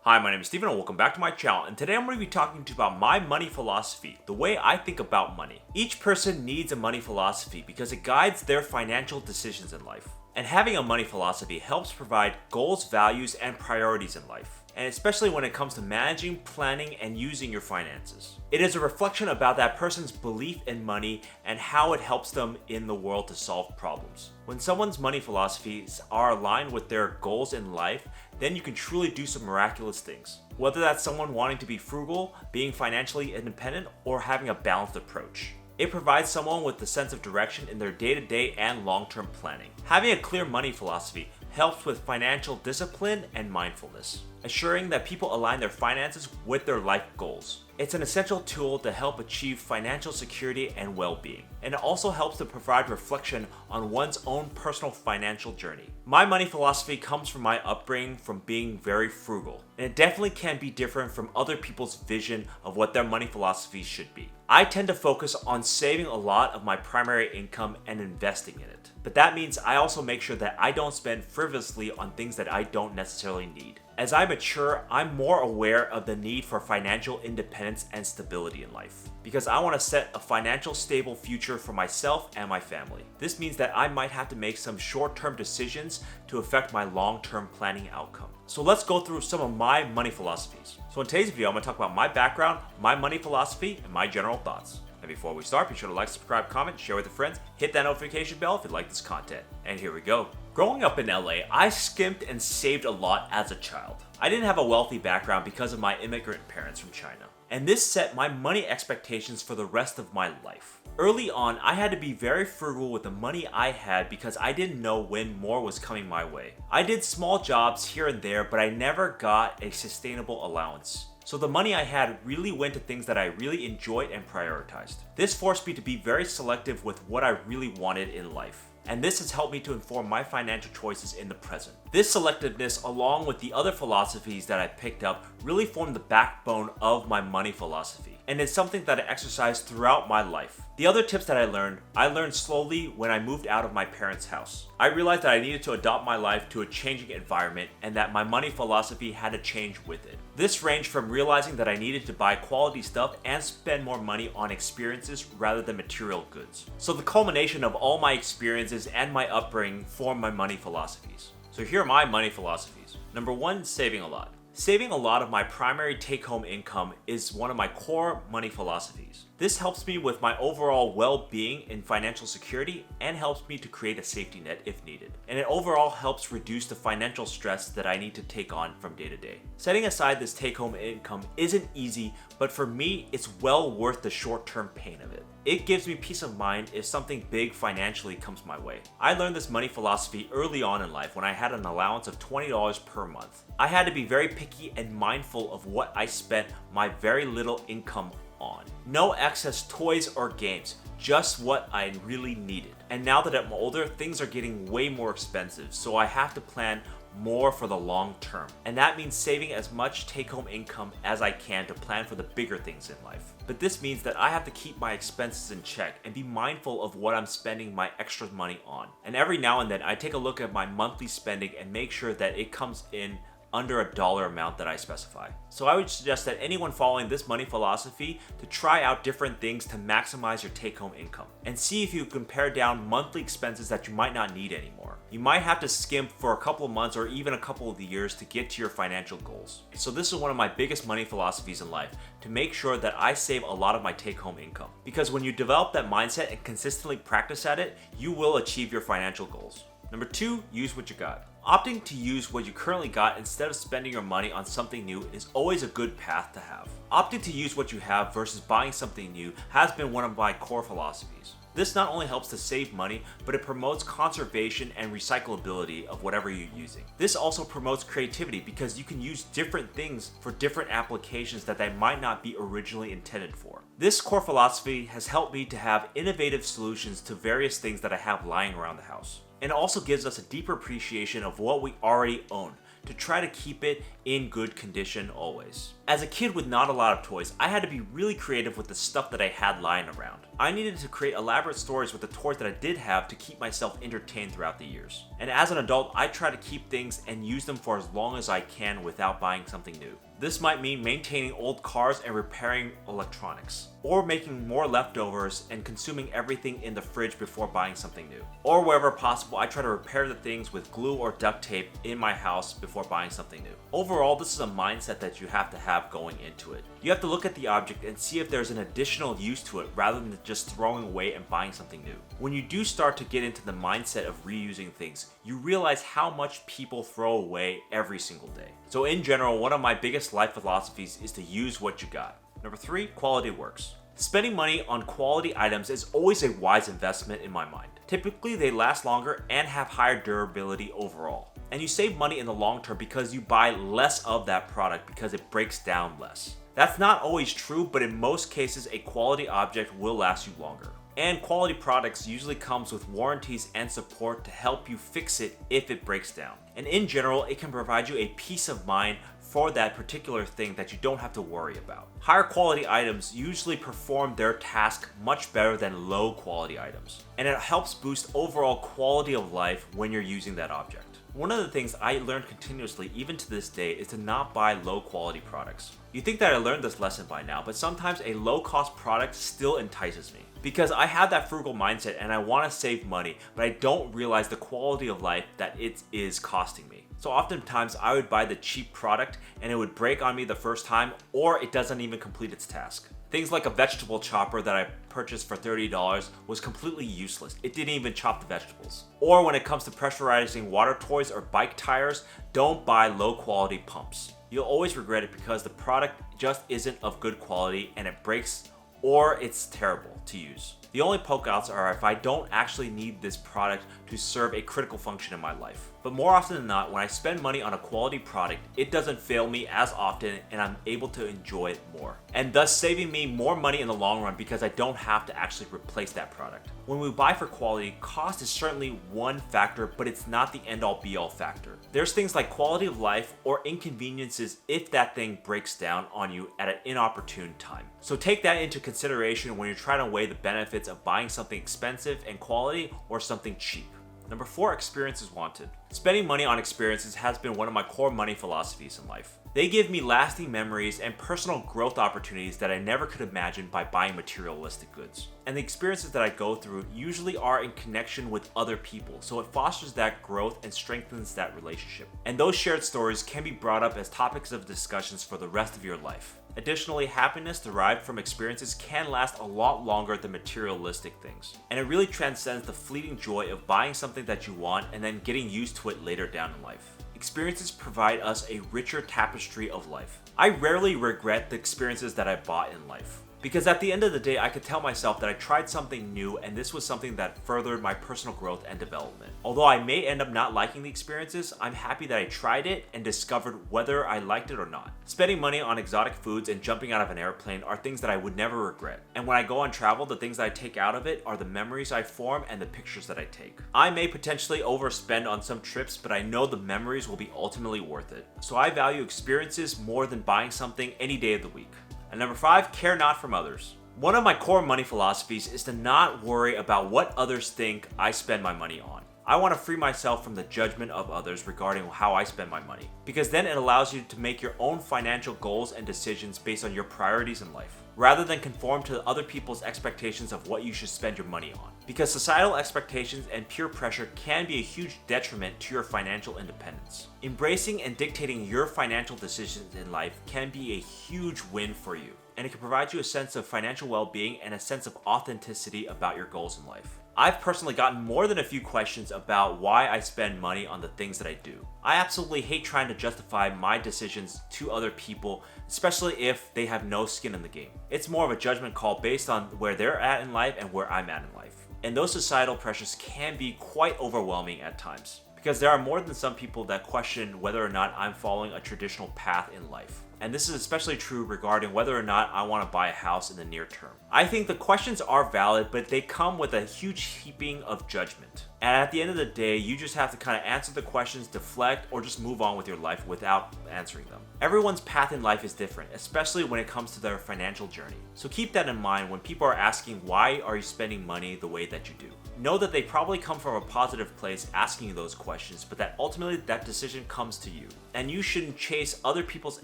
Hi, my name is Steven and welcome back to my channel, and today I'm going to be talking to you about my money philosophy, the way I think about money. Each person needs a money philosophy because it guides their financial decisions in life. And having a money philosophy helps provide goals, values, and priorities in life, and especially when it comes to managing, planning, and using your finances. It is a reflection about that person's belief in money and how it helps them in the world to solve problems. When someone's money philosophies are aligned with their goals in life, then you can truly do some miraculous things. Whether that's someone wanting to be frugal, being financially independent, or having a balanced approach. It provides someone with a sense of direction in their day-to-day and long-term planning. Having a clear money philosophy helps with financial discipline and mindfulness, assuring that people align their finances with their life goals. It's an essential tool to help achieve financial security and well-being, and it also helps to provide reflection on one's own personal financial journey. My money philosophy comes from my upbringing from being very frugal, and it definitely can be different from other people's vision of what their money philosophy should be. I tend to focus on saving a lot of my primary income and investing in it, but that means I also make sure that I don't spend frivolously on things that I don't necessarily need. As I mature, I'm more aware of the need for financial independence and stability in life, because I want to set a financial stable future for myself and my family. This means that I might have to make some short-term decisions to affect my long-term planning outcome. So let's go through some of my money philosophies. So in today's video, I'm going to talk about my background, my money philosophy, and my general thoughts. And before we start, be sure to like, subscribe, comment, share with your friends, hit that notification bell if you like this content. And here we go. Growing up in LA, I skimped and saved a lot as a child. I didn't have a wealthy background because of my immigrant parents from China, and this set my money expectations for the rest of my life. Early on, I had to be very frugal with the money I had because I didn't know when more was coming my way. I did small jobs here and there, but I never got a sustainable allowance. So the money I had really went to things that I really enjoyed and prioritized. This forced me to be very selective with what I really wanted in life. And this has helped me to inform my financial choices in the present. This selectiveness, along with the other philosophies that I picked up, really formed the backbone of my money philosophy. And it's something that I exercised throughout my life. The other tips that I learned slowly when I moved out of my parents' house. I realized that I needed to adopt my life to a changing environment and that my money philosophy had to change with it. This ranged from realizing that I needed to buy quality stuff and spend more money on experiences rather than material goods. So the culmination of all my experiences and my upbringing formed my money philosophies. So here are my money philosophies. Number 1, saving a lot. Saving a lot of my primary take-home income is one of my core money philosophies. This helps me with my overall well-being in financial security and helps me to create a safety net if needed. And it overall helps reduce the financial stress that I need to take on from day to day. Setting aside this take-home income isn't easy, but for me, it's well worth the short-term pain of it. It gives me peace of mind if something big financially comes my way. I learned this money philosophy early on in life when I had an allowance of $20 per month. I had to be very picky and mindful of what I spent my very little income on. No excess toys or games, just what I really needed. And now that I'm older, things are getting way more expensive, so I have to plan more for the long term. And that means saving as much take-home income as I can to plan for the bigger things in life. But this means that I have to keep my expenses in check and be mindful of what I'm spending my extra money on. And every now and then I take a look at my monthly spending and make sure that it comes in under a dollar amount that I specify. So I would suggest that anyone following this money philosophy to try out different things to maximize your take-home income and see if you can pare down monthly expenses that you might not need anymore. You might have to skimp for a couple of months or even a couple of years to get to your financial goals. So this is one of my biggest money philosophies in life, to make sure that I save a lot of my take-home income. Because when you develop that mindset and consistently practice at it, you will achieve your financial goals. Number 2, use what you got. Opting to use what you currently got instead of spending your money on something new is always a good path to have. Opting to use what you have versus buying something new has been one of my core philosophies. This not only helps to save money, but it promotes conservation and recyclability of whatever you're using. This also promotes creativity because you can use different things for different applications that they might not be originally intended for. This core philosophy has helped me to have innovative solutions to various things that I have lying around the house. And it also gives us a deeper appreciation of what we already own, to try to keep it in good condition always. As a kid with not a lot of toys, I had to be really creative with the stuff that I had lying around. I needed to create elaborate stories with the toys that I did have to keep myself entertained throughout the years. And as an adult, I try to keep things and use them for as long as I can without buying something new. This might mean maintaining old cars and repairing electronics, or making more leftovers and consuming everything in the fridge before buying something new. Or wherever possible, I try to repair the things with glue or duct tape in my house before buying something new. Overall, this is a mindset that you have to have going into it. You have to look at the object and see if there's an additional use to it rather than just throwing away and buying something new. When you do start to get into the mindset of reusing things, you realize how much people throw away every single day. So in general, one of my biggest life philosophies is to use what you got. Number 3, quality works. Spending money on quality items is always a wise investment in my mind. Typically, they last longer and have higher durability overall. And you save money in the long term because you buy less of that product because it breaks down less. That's not always true, but in most cases, a quality object will last you longer. And quality products usually comes with warranties and support to help you fix it if it breaks down. And in general, it can provide you a peace of mind for that particular thing that you don't have to worry about. Higher quality items usually perform their task much better than low quality items. And it helps boost overall quality of life when you're using that object. One of the things I learned continuously, even to this day, is to not buy low quality products. You think that I learned this lesson by now, but sometimes a low cost product still entices me. Because I have that frugal mindset and I want to save money, but I don't realize the quality of life that it is costing me. So oftentimes I would buy the cheap product and it would break on me the first time, or it doesn't even complete its task. Things like a vegetable chopper that I purchased for $30 was completely useless. It didn't even chop the vegetables. Or when it comes to pressurizing water toys or bike tires, don't buy low quality pumps. You'll always regret it because the product just isn't of good quality and it breaks or it's terrible to use. The only poke outs are if I don't actually need this product to serve a critical function in my life. But more often than not, when I spend money on a quality product, it doesn't fail me as often and I'm able to enjoy it more. And thus saving me more money in the long run because I don't have to actually replace that product. When we buy for quality, cost is certainly one factor, but it's not the end-all be-all factor. There's things like quality of life or inconveniences if that thing breaks down on you at an inopportune time. So take that into consideration when you're trying to weigh the benefits of buying something expensive and quality or something cheap. Number 4, experiences wanted. Spending money on experiences has been one of my core money philosophies in life. They give me lasting memories and personal growth opportunities that I never could imagine by buying materialistic goods. And the experiences that I go through usually are in connection with other people, so it fosters that growth and strengthens that relationship. And those shared stories can be brought up as topics of discussions for the rest of your life. Additionally, happiness derived from experiences can last a lot longer than materialistic things. And it really transcends the fleeting joy of buying something that you want and then getting used to it later down in life. Experiences provide us a richer tapestry of life. I rarely regret the experiences that I bought in life. Because at the end of the day, I could tell myself that I tried something new and this was something that furthered my personal growth and development. Although I may end up not liking the experiences, I'm happy that I tried it and discovered whether I liked it or not. Spending money on exotic foods and jumping out of an airplane are things that I would never regret. And when I go on travel, the things that I take out of it are the memories I form and the pictures that I take. I may potentially overspend on some trips, but I know the memories will be ultimately worth it. So I value experiences more than buying something any day of the week. And number 5, care not from others. One of my core money philosophies is to not worry about what others think I spend my money on. I want to free myself from the judgment of others regarding how I spend my money, because then it allows you to make your own financial goals and decisions based on your priorities in life, rather than conform to other people's expectations of what you should spend your money on. Because societal expectations and peer pressure can be a huge detriment to your financial independence. Embracing and dictating your financial decisions in life can be a huge win for you, and it can provide you a sense of financial well-being and a sense of authenticity about your goals in life. I've personally gotten more than a few questions about why I spend money on the things that I do. I absolutely hate trying to justify my decisions to other people, especially if they have no skin in the game. It's more of a judgment call based on where they're at in life and where I'm at in life. And those societal pressures can be quite overwhelming at times, because there are more than some people that question whether or not I'm following a traditional path in life. And this is especially true regarding whether or not I want to buy a house in the near term. I think the questions are valid, but they come with a huge heaping of judgment. And at the end of the day, you just have to kind of answer the questions, deflect, or just move on with your life without answering them. Everyone's path in life is different, especially when it comes to their financial journey. So keep that in mind when people are asking why are you spending money the way that you do. Know that they probably come from a positive place asking you those questions, but that ultimately that decision comes to you. And you shouldn't chase other people's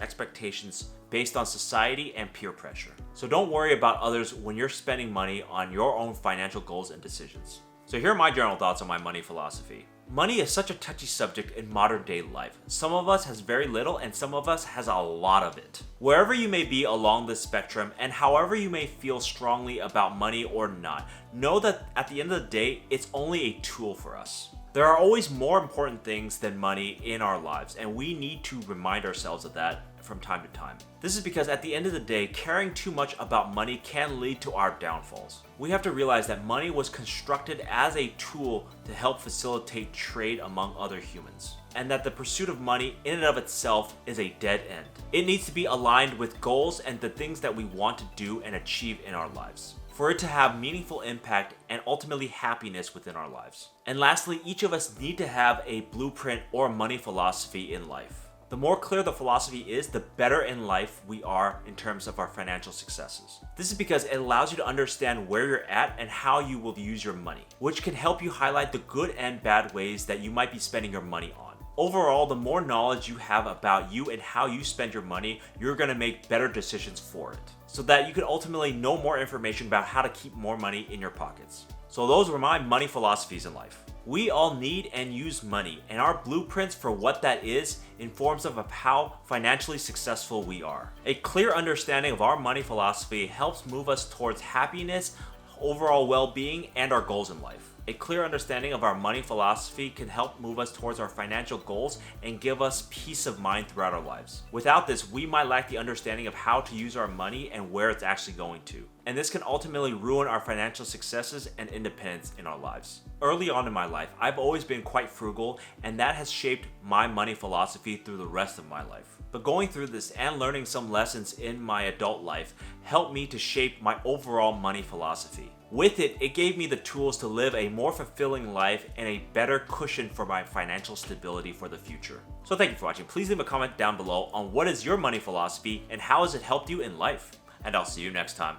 expectations based on society and peer pressure. So don't worry about others when you're spending money on your own financial goals and decisions. So here are my general thoughts on my money philosophy. Money is such a touchy subject in modern day life. Some of us has very little and some of us has a lot of it. Wherever you may be along this spectrum and however you may feel strongly about money or not, know that at the end of the day, it's only a tool for us. There are always more important things than money in our lives, and we need to remind ourselves of that from time to time. This is because at the end of the day, caring too much about money can lead to our downfalls. We have to realize that money was constructed as a tool to help facilitate trade among other humans, and that the pursuit of money in and of itself is a dead end. It needs to be aligned with goals and the things that we want to do and achieve in our lives, for it to have meaningful impact and ultimately happiness within our lives. And lastly, each of us need to have a blueprint or money philosophy in life. The more clear the philosophy is, the better in life we are in terms of our financial successes. This is because it allows you to understand where you're at and how you will use your money, which can help you highlight the good and bad ways that you might be spending your money on. Overall, the more knowledge you have about you and how you spend your money, you're going to make better decisions for it, so that you can ultimately know more information about how to keep more money in your pockets. So those were my money philosophies in life. We all need and use money, and our blueprints for what that is informs of how financially successful we are. A clear understanding of our money philosophy helps move us towards happiness, overall well-being, and our goals in life. A clear understanding of our money philosophy can help move us towards our financial goals and give us peace of mind throughout our lives. Without this, we might lack the understanding of how to use our money and where it's actually going to. And this can ultimately ruin our financial successes and independence in our lives. Early on in my life, I've always been quite frugal, and that has shaped my money philosophy through the rest of my life. But going through this and learning some lessons in my adult life helped me to shape my overall money philosophy. With it, it gave me the tools to live a more fulfilling life and a better cushion for my financial stability for the future. So thank you for watching. Please leave a comment down below on what is your money philosophy and how has it helped you in life. And I'll see you next time.